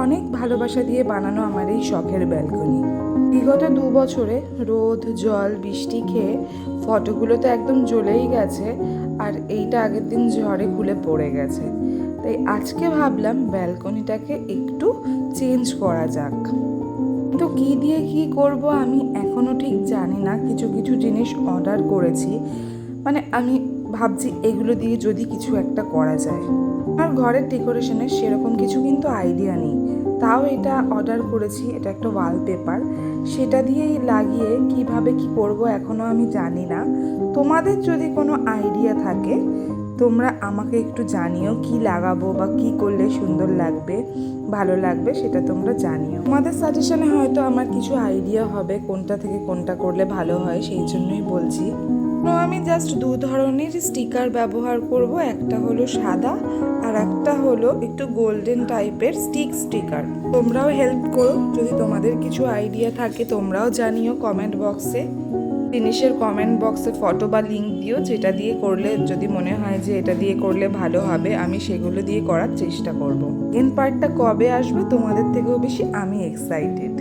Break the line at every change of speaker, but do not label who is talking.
অনেক ভালোবাসা দিয়ে বানানো আমার এই শখের ব্যালকনি। বিগত 2 বছরে রোদ জল বৃষ্টি খেয়ে ফটোগুলো তো একদম জ্বলেই গেছে, আর এইটা আগের দিন ঝড়ে খুলে পড়ে গেছে। তাই আজকে ভাবলাম ব্যালকনিটাকে একটু চেঞ্জ করা যাক। তো কী দিয়ে কী করব আমি এখনও ঠিক জানি না। কিছু কিছু জিনিস অর্ডার করেছি, মানে আমি ভাবছি এগুলো দিয়ে যদি কিছু একটা করা যায়। আমার ঘরের ডেকোরেশনের সেরকম কিছু কিন্তু আইডিয়া নেই, তাও এটা অর্ডার করেছি। এটা একটা ওয়ালপেপার, সেটা দিয়েই লাগিয়ে কিভাবে কি করব এখনও আমি জানি না। তোমাদের যদি কোনো আইডিয়া থাকে তোমরা আমাকে একটু জানিও, কি লাগাবো বা কি করলে সুন্দর লাগবে ভালো লাগবে সেটা তোমরা জানিও। তোমাদের সাজেশনে হয়তো আমার কিছু আইডিয়া হবে কোনটা থেকে কোনটা করলে ভালো হয়, সেই জন্যই বলছি। তো আমি জাস্ট 2 ধরনের স্টিকার ব্যবহার করব, একটা হলো সাদা আর একটা হলো একটু গোল্ডেন টাইপের স্টিকার। তোমরাও হেল্প করো, যদি তোমাদের কিছু আইডিয়া থাকে তোমরাও জানিও কমেন্ট বক্সে। জিনিসের কমেন্ট বক্সে ফটো বা লিঙ্ক দিও, যেটা দিয়ে করলে যদি মনে হয় যে এটা দিয়ে করলে ভালো হবে আমি সেগুলো দিয়ে করার চেষ্টা করব। এন পার্টটা কবে আসবে তোমাদের থেকেও বেশি আমি এক্সাইটেড।